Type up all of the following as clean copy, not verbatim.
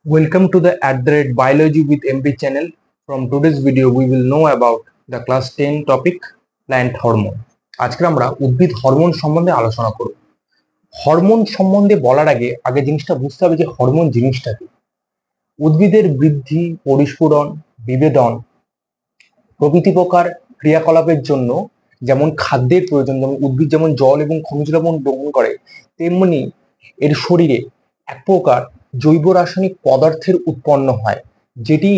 Welcome to the @biology with MB channel. From today's video, we will know about the class 10 topic plant hormone. আজকে আমরা উদ্ভিদ hormone সম্বন্ধে আলোচনা করব। Hormone সম্বন্ধে বলার আগে জিনিসটা বুঝতে হবে যে হরমোন জিনিসটা কি। উদ্ভিদের বৃদ্ধি, পরিস্ফুরণ, বিভেদন প্রভৃতি প্রকার ক্রিয়াকলাপের জন্য যেমন খাদ্যের প্রয়োজন, যেমন উদ্ভিদ যেমন জল এবং খনিজ লবণ গ্রহণ করে, তেমনি এর শরীরে এক প্রকার জৈব রাসায়নিক পদার্থের উৎপন্ন হয়, যেটি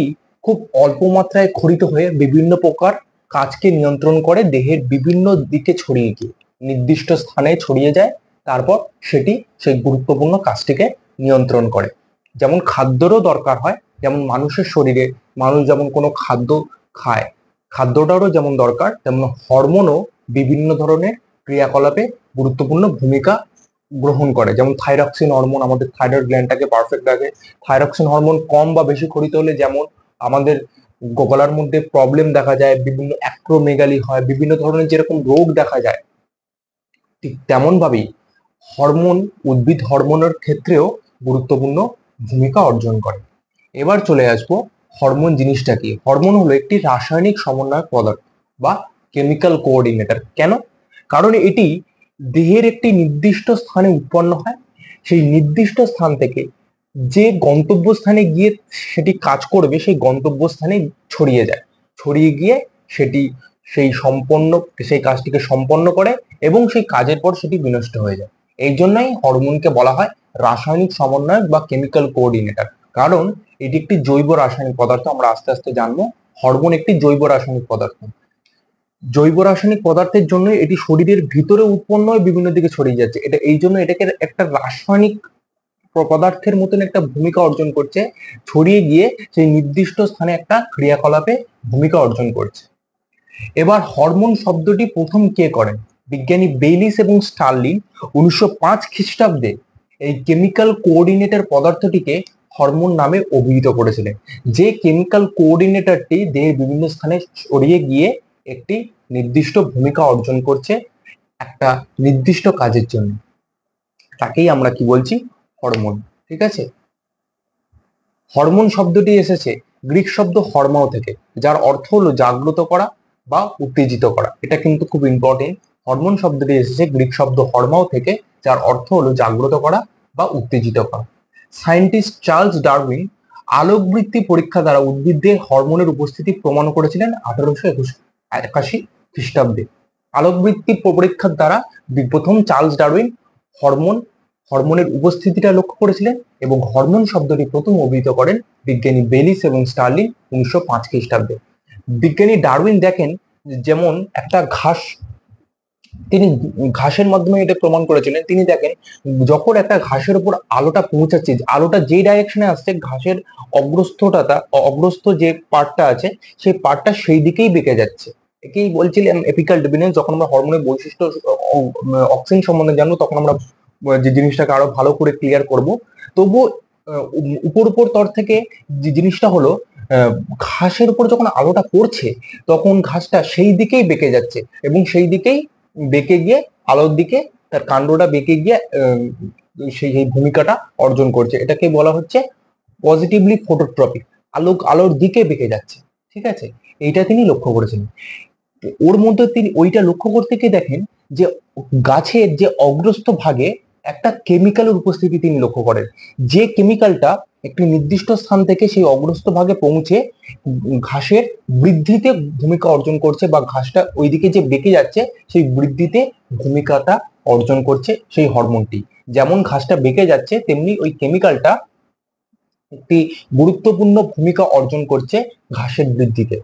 খুব অল্প মাত্রায় ক্ষরিত হয়ে বিভিন্ন প্রকার কাজকে নিয়ন্ত্রণ করে, দেহের বিভিন্ন দিকে ছড়িয়ে গিয়ে নির্দিষ্ট স্থানে ছড়িয়ে যায়, তারপর সেটি সেই গুরুত্বপূর্ণ কাজটিকে নিয়ন্ত্রণ করে। যেমন খাদ্যেরও দরকার হয়, যেমন মানুষের শরীরে মানুষ যেমন কোনো খাদ্য খায়, খাদ্যটারও যেমন দরকার, তেমন হরমোনও বিভিন্ন ধরনের ক্রিয়াকলাপে গুরুত্বপূর্ণ ভূমিকা গ্রহণ করে। যেমন থাইরক্সিন হরমোন আমাদের থাইরয়েড গ্ল্যান্ডটাকে পারফেক্ট রাখে। থাইরক্সিন হরমোন কম বা বেশি ক্ষরিত হলে যেমন আমাদের গলার মধ্যে প্রবলেম দেখা যায়, বিভিন্ন অ্যাক্রোমেগালি হয়, বিভিন্ন ধরনের যেরকম রোগ দেখা যায়, ঠিক তেমন ভাবেই হরমোন উদ্ভিদ হরমোনের ক্ষেত্রেও গুরুত্বপূর্ণ ভূমিকা অর্জন করে। এবার চলে আসবো হরমোন জিনিসটা কি। হরমোন হলো একটি রাসায়নিক সমন্বয়ক পদার্থ বা কেমিক্যাল কোঅর্ডিনেটর। কেন? কারণ এটি দেহের একটি নির্দিষ্ট স্থানে উৎপন্ন হয়, সেই নির্দিষ্ট স্থান থেকে যে গন্তব্যস্থানে গিয়ে সেটি কাজ করবে, সেই গন্তব্যস্থানে ছড়িয়ে যায়, ছড়িয়ে গিয়ে সেটি সেই কাজটিকে সম্পন্ন করে এবং সেই কাজের পর সেটি বিনষ্ট হয়ে যায়। এই জন্যই হরমোনকে বলা হয় রাসায়নিক সমন্বয়ক বা কেমিক্যাল কোঅর্ডিনেটর, কারণ এটি একটি জৈব রাসায়নিক পদার্থ। আমরা আস্তে আস্তে জানবো হরমোন একটি জৈব রাসায়নিক পদার্থ। জৈব রাসায়নিক পদার্থের জন্য এটি শরীরের ভিতরে উৎপন্ন হয়ে বিভিন্ন দিকে ছড়িয়ে যাচ্ছে। এটা এই জন্য এটাকে একটা রাসায়নিক পদার্থের মতন একটা ভূমিকা অর্জন করছে, ছড়িয়ে গিয়ে সেই নির্দিষ্ট স্থানে একটা ক্রিয়াকলাপে ভূমিকা অর্জন করছে। এবার হরমোন শব্দটি প্রথম কে করেন? বিজ্ঞানী বেইলিস এবং স্টার্লিং 1905 খ্রিস্টাব্দে এই কেমিক্যাল কোঅর্ডিনেটর পদার্থটিকে হরমোন নামে অভিহিত করেছিলেন। যে কেমিক্যাল কোঅর্ডিনেটরটি দেহের বিভিন্ন স্থানে ছড়িয়ে গিয়ে একটি নির্দিষ্ট ভূমিকা অর্জন করছে একটা নির্দিষ্ট কাজের জন্য, তাকেই আমরা কি বলছি? হরমোন। ঠিক আছে। হরমোন শব্দটি এসেছে গ্রিক শব্দ হরমাও থেকে, যার অর্থ হলো জাগ্রত করা বা উত্তেজিত করা। এটা কিন্তু খুব ইম্পর্টেন্ট। হরমোন শব্দটি এসেছে গ্রিক শব্দ হরমাও থেকে, যার অর্থ হলো জাগ্রত করা বা উত্তেজিত করা। সায়েন্টিস্ট চার্লস ডারউইন আলোকবৃত্তি পরীক্ষা দ্বারা উদ্ভিদে হরমোনের উপস্থিতি প্রমাণ করেছিলেন 1881 খ্রিস্টাব্দে। আলোকবৃত্তি পরীক্ষার দ্বারা প্রথম চার্লস ডারউইন হরমোনের উপস্থিতিটা লক্ষ্য করেছিলেন এবং হরমোন শব্দটি প্রথম অভিহিত করেন বিজ্ঞানী বেলিস এবং স্টার্লিং 1905 খ্রিস্টাব্দে। বিজ্ঞানী ডারউইন দেখেন যেমন একটা ঘাস, তিনি ঘাসের মাধ্যমে এটা প্রমাণ করেছিলেন। তিনি দেখেন যখন একটা ঘাসের উপর আলোটা পৌঁছাচ্ছে, আলোটা যে ডাইরেকশনে আসছে, ঘাসের অগ্রস্থ যে পার্টটা আছে, সেই পার্টটা সেই দিকেই বেঁকে যাচ্ছে। একেই বলছিলেন এপিক্যাল ডিভিডেন্স। যখন আমরা হরমোনের বৈশিষ্ট্য অক্সিন সম্বন্ধে জানবো, তখন আমরা যে জিনিসটাকে আরো ভালো করে ক্লিয়ার করব। তবু উপর তর থেকে যে জিনিসটা হলো, ঘাসের উপর যখন আলোটা পড়ছে, তখন ঘাসটা সেই দিকেই বেঁকে যাচ্ছে এবং সেই দিকেই বেঁকে গিয়ে আলোর দিকে তার কাণ্ডটা বেঁকে গিয়ে সেই ভূমিকাটা অর্জন করছে। এটাকে বলা হচ্ছে পজিটিভলি ফটোট্রপিক, আলোর দিকে বেঁকে যাচ্ছে। ঠিক আছে, এইটা তিনি লক্ষ্য করেছিলেন। ওর মধ্যে তিনি ওইটা লক্ষ্য করতে গিয়ে দেখেন যে গাছের যে অগ্রস্থ ভাগে একটা কেমিক্যালের উপস্থিতি তিনি লক্ষ্য করেন, যে কেমিক্যালটা একটি নির্দিষ্ট স্থান থেকে সেই অগ্রস্থ ভাগে পৌঁছে ঘাসের বৃদ্ধিতে ভূমিকা অর্জন করছে, বা ঘাসটা ওইদিকে যে বেঁকে যাচ্ছে সেই বৃদ্ধিতে ভূমিকাটা অর্জন করছে সেই হরমোনটি। যেমন ঘাসটা বেঁকে যাচ্ছে, তেমনি ওই কেমিক্যালটা একটি গুরুত্বপূর্ণ ভূমিকা অর্জন করছে ঘাসের বৃদ্ধিতে।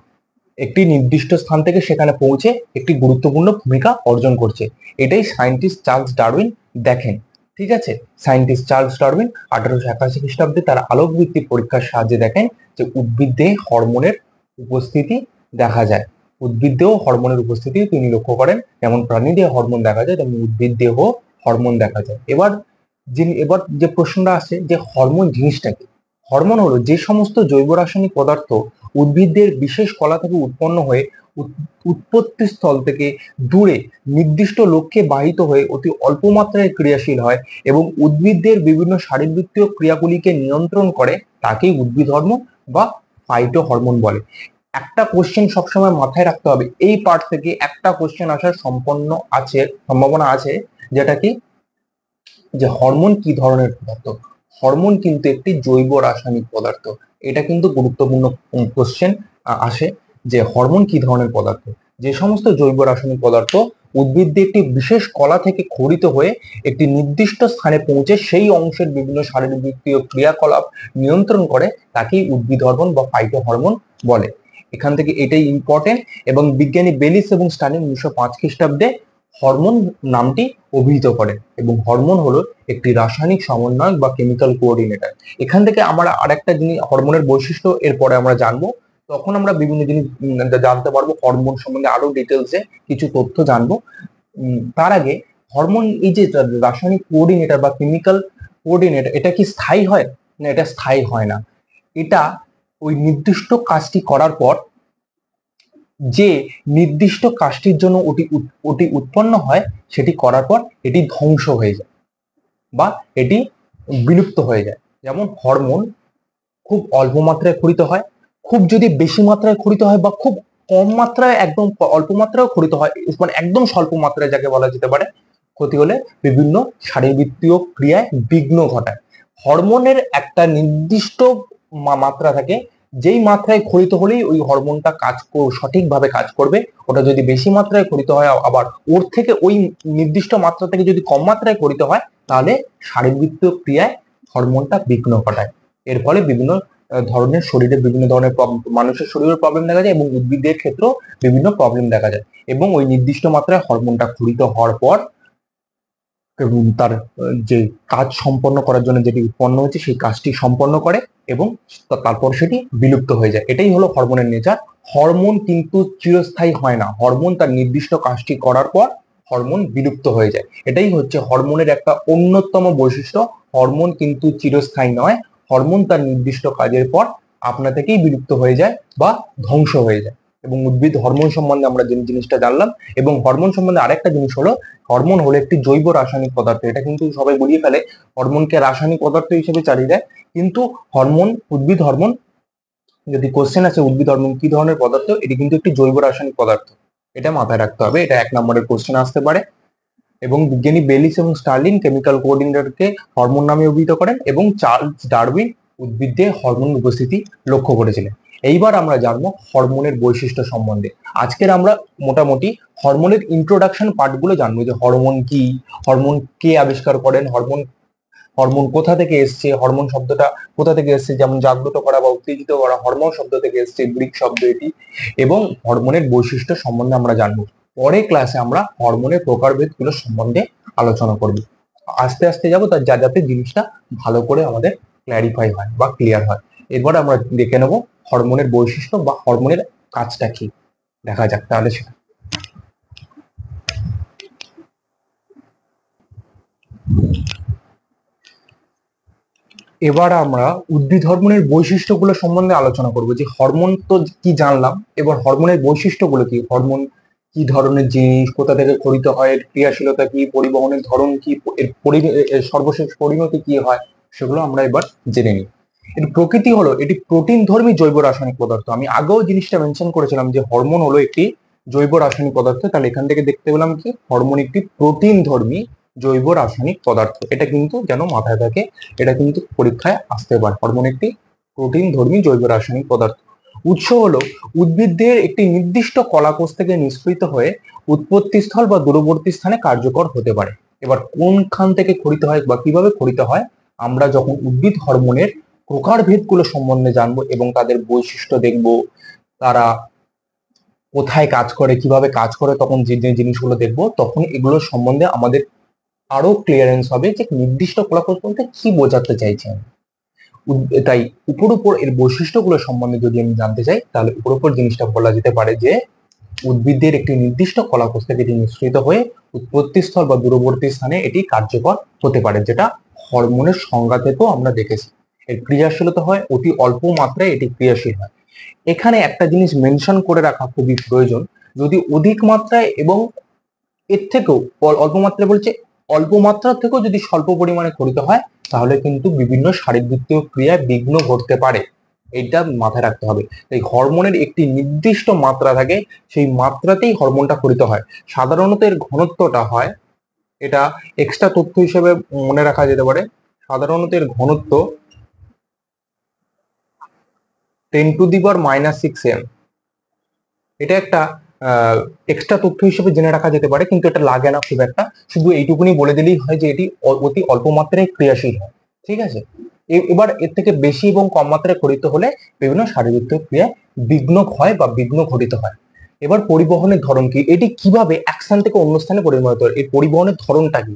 একটি নির্দিষ্ট স্থান থেকে সেখানে পৌঁছে একটি গুরুত্বপূর্ণ ভূমিকা অর্জন করছে। এটাই সায়েন্টিস্ট চার্লস ডারউইন দেখেন। ঠিক আছে, সায়েন্টিস্ট চার্লস ডারউইন 1881 খ্রিস্টাব্দে তার আলোকবৃত্তি পরীক্ষার সাহায্যে দেখেন যে উদ্ভিদ দেহে হরমোনের উপস্থিতি দেখা যায়। উদ্ভিদ দেহ হরমোনের উপস্থিতি তিনি লক্ষ্য করেন। যেমন প্রাণী দেহে হরমোন দেখা যায়, তেমন উদ্ভিদ দেহ হরমোন দেখা যায়। এবার যে প্রশ্নটা আসে যে হরমোন জিনিসটা কি। হরমোন হলো যে সমস্ত জৈব রাসায়নিক পদার্থ উদ্ভিদের বিশেষ কলা থেকে উৎপন্ন হয়ে উৎপত্তি স্থল থেকে দূরে নির্দিষ্ট লক্ষ্যে বাহিত হয়ে অতি অল্প মাত্রায় ক্রিয়াশীল হয় এবং উদ্ভিদদের বিভিন্ন শারীরবৃত্তীয় ক্রিয়াগুলিকে নিয়ন্ত্রণ করে, তাকেই উদ্ভিদ হরমোন বা ফাইটো হরমোন বলে। একটা কোশ্চেন সবসময় মাথায় রাখতে হবে, এই পার্ট থেকে একটা কোশ্চেন আসার সম্ভাবনা আছে, যেটা কি, যে হরমোন কি ধরনের পদার্থ। হরমোন কিন্তু একটি জৈব রাসায়নিক পদার্থ। এটা কিন্তু গুরুত্বপূর্ণ কোশ্চেন আসে, যে হরমোন কি ধরনের পদার্থ। যে সমস্ত জৈব রাসায়নিক পদার্থ উদ্ভিদদের একটি বিশেষ কলা থেকে খরিত হয়ে একটি নির্দিষ্ট স্থানে পৌঁছে সেই অংশের বিভিন্ন শারীরবৃত্তীয় ক্রিয়াকলাপ নিয়ন্ত্রণ করে, তাকেই উদ্ভিদ হরমোন বা ফাইটো হরমোন বলে। এখান থেকে এটাই ইম্পর্টেন্ট। এবং বিজ্ঞানী বেলিস এবং স্টার্লিং 1905 খ্রিস্টাব্দে হরমোন নামটি অভিহিত করেন, এবং হরমোন হলো একটি রাসায়নিক সমন্বয়ক বা কেমিক্যাল কোঅর্ডিনেটর। এখান থেকে আমরা আরেকটা জিনিস, হরমোনের বৈশিষ্ট্য এরপরে আমরা জানবো, তখন আমরা বিভিন্ন জিনিস জানতে পারবো, হরমোন সম্বন্ধে আরো ডিটেলসে কিছু তথ্য জানবো। তার আগে হরমোন, এই যে রাসায়নিক কোঅর্ডিনেটর বা কেমিক্যাল কোঅর্ডিনেটর, এটা কি স্থায়ী হয় না? এটা স্থায়ী হয় না। এটা ওই নির্দিষ্ট কাজটি করার পর, যে নির্দিষ্ট কাজটির জন্য ওটি উৎপন্ন হয়, সেটি করার পর এটি ধ্বংস হয়ে যায় বা এটি বিলুপ্ত হয়ে যায়। যেমন হরমোন খুব অল্প মাত্রায় খরিত হয়, খুব যদি বেশি মাত্রায় খরিত হয়, বা খুব কম মাত্রায়, একদম অল্প মাত্রায় খরিত হয়, মানে একদম স্বল্প মাত্রায় যাকে বলা যেতে পারে, ক্ষতি হলে বিভিন্ন শারীরবৃত্তীয় ক্রিয়ায় বিঘ্ন ঘটায়। হরমোনের একটা নির্দিষ্ট মাত্রা থাকে, যেই মাত্রায় খরিত হলেই ওই হরমোনটা সঠিকভাবে কাজ করবে। ওটা যদি বেশি মাত্রায় খরিত হয়, আবার ওর থেকে ওই নির্দিষ্ট মাত্রা থেকে যদি কম মাত্রায় খরিত হয়, তাহলে শারীরবৃত্তীয় ক্রিয়ায় হরমোনটা বিঘ্ন ঘটায়। এর ফলে বিভিন্ন ধরনের শরীরে বিভিন্ন ধরনের মানুষের শরীরের প্রবলেম দেখা যায় এবং উদ্ভিদের ক্ষেত্রেও বিভিন্ন প্রবলেম দেখা যায়। এবং ওই নির্দিষ্ট মাত্রায় হরমোনটা খরিত হওয়ার পর তার যে কাজ সম্পন্ন করার জন্য যেটি উৎপন্ন হয়েছে, সেই কাজটি সম্পন্ন করে এবং তারপর সেটি বিলুপ্ত হয়ে যায়। এটাই হলো হরমোনের নেচার। হরমোন কিন্তু চিরস্থায়ী হয় না। হরমোন তার নির্দিষ্ট কাজটি করার পর হরমোন বিলুপ্ত হয়ে যায়। এটাই হচ্ছে হরমোনের একটা অন্যতম বৈশিষ্ট্য। হরমোন কিন্তু চিরস্থায়ী নয়। হরমোন তার নির্দিষ্ট কাজের পর আপনা থেকেই বিলুপ্ত হয়ে যায় বা ধ্বংস হয়ে যায়। এবং উদ্ভিদ হরমোন সম্বন্ধে আমরা যে জিনিসটা জানলাম। এবং হরমোন সম্বন্ধে আরেকটা জিনিস হলো, হরমোন হলো একটি জৈব রাসায়নিক পদার্থ। এটা কিন্তু সবাই গুলিয়ে ফেলে, হরমোনকে রাসায়নিক পদার্থ হিসেবে চালিয়ে দেয়, কিন্তু হরমোন, উদ্ভিদ হরমোন, যদি কোশ্চেন আছে উদ্ভিদ হরমোন কি ধরনের পদার্থ, এটি কিন্তু একটি জৈব রাসায়নিক পদার্থ। এটা মাথায় রাখতে হবে, এটা 1 নম্বরের কোশ্চেন আসতে পারে। এবং বিজ্ঞানী বেলিস এবং স্টার্লিং কেমিক্যাল কোঅর্ডিনেটরকে হরমোন নামে অভিহিত করেন, এবং চার্লস ডারউইন উদ্ভিদে হরমোন উপস্থিতি লক্ষ্য করেছিলেন। এইবার আমরা জানবো হরমোনের বৈশিষ্ট্য সম্বন্ধে। আজকের আমরা মোটামুটি হরমোনের ইন্ট্রোডাকশন পার্টগুলো জানবো, যে হরমোন কি, হরমোন কে আবিষ্কার করেন, হরমোন কোথা থেকে এসছে, হরমোন শব্দটা কোথা থেকে এসছে, যেমন জাগ্রত করা বা উত্তেজিত করা, হরমোন শব্দ থেকে এসছে, গ্রিক শব্দ এটি। এবং হরমোনের বৈশিষ্ট্য সম্বন্ধে আমরা জানবো। পরে ক্লাসে আমরা হরমোনের প্রকারভেদগুলো সম্বন্ধে আলোচনা করব। আস্তে আস্তে যাবো, তার যাতে জিনিসটা ভালো করে আমাদের ক্ল্যারিফাই হয় বা ক্লিয়ার হয়। এরপরে আমরা দেখে নেবো হরমোনের বৈশিষ্ট্য বা হরমোনের কাজটা কি। দেখা যাক তাহলে সেটা। এবার আমরা উদ্ভিদ হরমোনের বৈশিষ্ট্যগুলো সম্বন্ধে আলোচনা করব। যে হরমোন তো কি জানলাম, এবার হরমোনের বৈশিষ্ট্যগুলো কি, হরমোন কি ধরনের জিনিস, কোথা থেকে খরিত হয়, এর ক্রিয়াশীলতা কি, পরিবহনের ধরন কি, এর সর্বশেষ পরিণতি কি হয়, সেগুলো আমরা এবার জেনে নিই। এর প্রকৃতি হলো, এটি প্রোটিন ধর্মী জৈব রাসায়নিক পদার্থ। আমি আগেও জিনিসটা মেনশন করেছিলাম যে হরমোন হলো একটি জৈব রাসায়নিক পদার্থ। তাহলে এখান থেকে দেখতে পেলাম কি, হরমোন একটি প্রোটিন ধর্মী জৈব রাসায়নিক পদার্থ। এটা কিন্তু যেন মাথায় থাকে, এটা কিন্তু পরীক্ষায় আসতে পারে। হরমোন একটি প্রোটিন ধর্মী জৈব রাসায়নিক পদার্থ। উৎস হলো উদ্ভিদদের একটি নির্দিষ্ট কলাকোষ থেকে নিঃসৃত হয়ে উৎপত্তি স্থল বা দূরবর্তী স্থানে কার্যকর হতে পারে। এবার কোনখান থেকে খরিত হয় বা কিভাবে খরিত হয়, আমরা যখন উদ্ভিদ হরমোনের প্রকারভেদগুলো সম্বন্ধে জানবো এবং তাদের বৈশিষ্ট্য দেখব, তারা কোথায় কাজ করে, কিভাবে কাজ করে, তখন যে যে জিনিসগুলো দেখবো, তখন এগুলো সম্বন্ধে আমাদের আরো ক্লিয়ারেন্স হবে যে নির্দিষ্ট কলাকোষ বলতে কি বোঝাতে চাইছেন। তাই উপর এর বৈশিষ্ট্যগুলো সম্বন্ধে যদি আমি জানতে চাই, তাহলে উপর জিনিসটা বলা যেতে পারে যে উদ্ভিদের একটি নির্দিষ্ট কলাকোষ থেকে এটি নিঃসৃত হয়ে উৎপত্তি স্থল বা দূরবর্তী স্থানে এটি কার্যকর হতে পারে, যেটা হরমোনের সংজ্ঞা থেকেও আমরা দেখেছি। এর ক্রিয়াশীলতা হয় অতি অল্প মাত্রায় এটি ক্রিয়াশীল হয়। এখানে একটা জিনিস মেনশন করে রাখা খুবই প্রয়োজন, যদি অধিক মাত্রায় এবং এর থেকেও অল্প মাত্রায় বলছে, অল্প মাত্রার থেকেও যদি স্বল্প পরিমাণে ক্ষরিত হয় তাহলে কিন্তু বিভিন্ন শারীরবৃত্তীয় ক্রিয়ায় বিঘ্ন ঘটতে পারে। এইটা মাথায় রাখতে হবে। এই হরমোনের একটি নির্দিষ্ট মাত্রা থাকে, সেই মাত্রাতেই হরমোনটা ক্ষরিত হয়। সাধারণত এর ঘনত্বটা হয়, এটা এক্সট্রা তথ্য হিসেবে মনে রাখা যেতে পারে, সাধারণত এর ঘনত্ব 10⁻⁻6 m। এটা একটা এক্সট্রা তথ্য হিসেবে জেনে রাখা যেতে পারে, কিন্তু এটা লাগে না খুব একটা, শুধু এইটুকুনি বলে দিলেই হয় যে এটি অতি অল্প মাত্রায় ক্রিয়াশীল হয়। ঠিক আছে, এবার এর থেকে বেশি এবং কম মাত্রায় ক্ষরিত হলে বিভিন্ন শারীরবৃত্তীয় ক্রিয়ায় বিঘ্ন হয় বা বিঘ্ন ঘটিত হয়। এবার পরিবহনের ধরন কি, এটি কিভাবে এক স্থান থেকে অন্য স্থানে পরিণত হয়, এই পরিবহনের ধরনটা কি?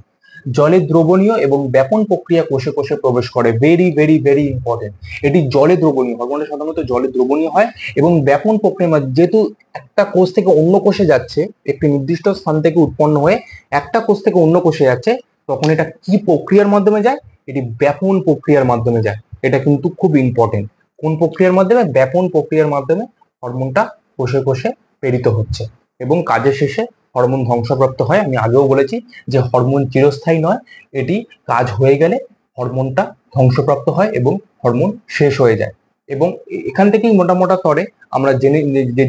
জলে দ্রবণীয় এবং ব্যাপন প্রক্রিয়া কোষে কোষে প্রবেশ করে, ভেরি ভেরি ভেরি ইম্পর্টেন্ট। এটি জলে দ্রবণীয়, হরমোনটা সাধারণত জলে দ্রবণীয় হয় এবং ব্যাপন প্রক্রিয়া, যেহেতু একটা কোষ থেকে অন্য কোষে যাচ্ছে, একটি নির্দিষ্ট স্থান থেকে উৎপন্ন হয়ে একটা কোষ থেকে অন্য কোষে যাচ্ছে, তখন এটা কি প্রক্রিয়ার মাধ্যমে যায়? এটি ব্যাপন প্রক্রিয়ার মাধ্যমে যায়। এটা কিন্তু খুব ইম্পর্টেন্ট। কোন প্রক্রিয়ার মাধ্যমে? ব্যাপন প্রক্রিয়ার মাধ্যমে হরমোনটা কোষে কোষে প্রেরিত হচ্ছে এবং কাজের শেষে হরমোন ধ্বংসপ্রাপ্ত হয়। আমি আগেও বলেছি যে হরমোন চিরস্থায়ী নয়, এটি কাজ হয়ে গেলে হরমোনটা ধ্বংসপ্রাপ্ত হয় এবং হরমোন শেষ হয়ে যায়। এবং এখান থেকেই মোটা তরে আমরা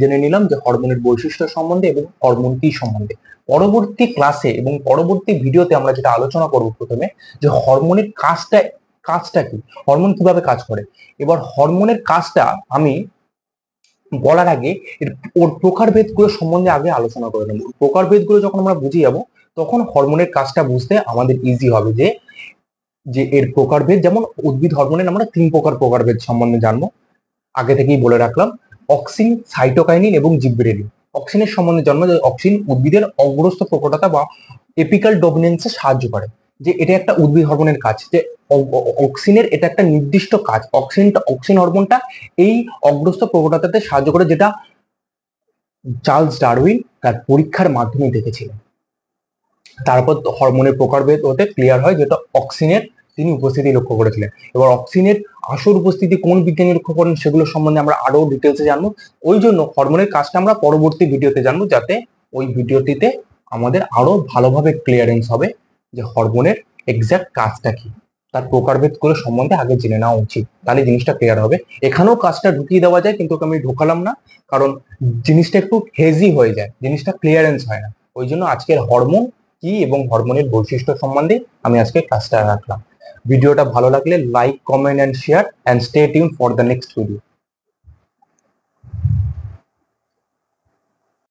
জেনে নিলাম যে হরমোনের বৈশিষ্ট্য সম্বন্ধে এবং হরমোন কি সম্বন্ধে। পরবর্তী ক্লাসে এবং পরবর্তী ভিডিওতে আমরা যেটা আলোচনা করব, প্রথমে যে হরমোনের কাজটা কি, হরমোন কিভাবে কাজ করে। এবার হরমোনের কাজটা আমি বলার আগে ওর প্রকারভেদগুলো সম্বন্ধে আগে আলোচনা করে নেব। প্রকারভেদগুলো যখন আমরা বুঝে যাব, তখন হরমোনের কাজটা বুঝতে আমাদের ইজি হবে যে যে এর প্রকারভেদ। যেমন উদ্ভিদ হরমোনের আমরা 3 প্রকার প্রকারভেদ সম্বন্ধে জানবো, আগে থেকেই বলে রাখলাম। অক্সিন, সাইটোকাইনিন এবং জিবরেলিন। অক্সিনের সম্বন্ধে জানবো যে অক্সিন উদ্ভিদের অগ্রস্থ প্রকটতা বা এপিক্যাল ডমিনেন্সে সাহায্য করে, যে এটা একটা উদ্ভিদ হরমোনের কাজ, যে অক্সিনের এটা একটা নির্দিষ্ট কাজ। অক্সিন হরমোনটা এই অগ্রস্থ প্রকটতাতে সাহায্য করে, যেটা চার্লস ডারউইন তার পরীক্ষার মাধ্যমে দেখেছিলেন। তারপর হরমোনের প্রকারভেদ হতে ক্লিয়ার হয়, যেটা অক্সিনের তিনি উপস্থিতি লক্ষ্য করেছিলেন। এবার অক্সিনের আসল উপস্থিতি কোন বিজ্ঞানী লক্ষ্য করেন সেগুলো সম্বন্ধে আমরা আরো ডিটেলসে জানবো। ওই জন্য হরমোনের কাজটা আমরা পরবর্তী ভিডিওতে জানবো, যাতে ওই ভিডিওটিতে আমাদের আরো ভালোভাবে ক্লিয়ারেন্স হবে যে হরমোনের এক্সাক্ট কাজটা কি। তার প্রকারভেদ গুলো সম্বন্ধে আগে জেনে নেওয়া উচিত, তাহলে জিনিসটা ক্লিয়ার হবে। এখানেও কাজটা ঢুকিয়ে দেওয়া যায়, কিন্তু আমি ঢোকালাম না, কারণ জিনিসটা একটু হেজি হয়ে যায়, জিনিসটা ক্লিয়ারেন্স হয় না। ওই জন্য আজকের হরমোন কি এবং হরমোনের বৈশিষ্ট্য সম্বন্ধে আমি আজকে ক্লাসটা রাখলাম। ভিডিওটা ভালো লাগলে like, comment and share, and stay tune for the next video.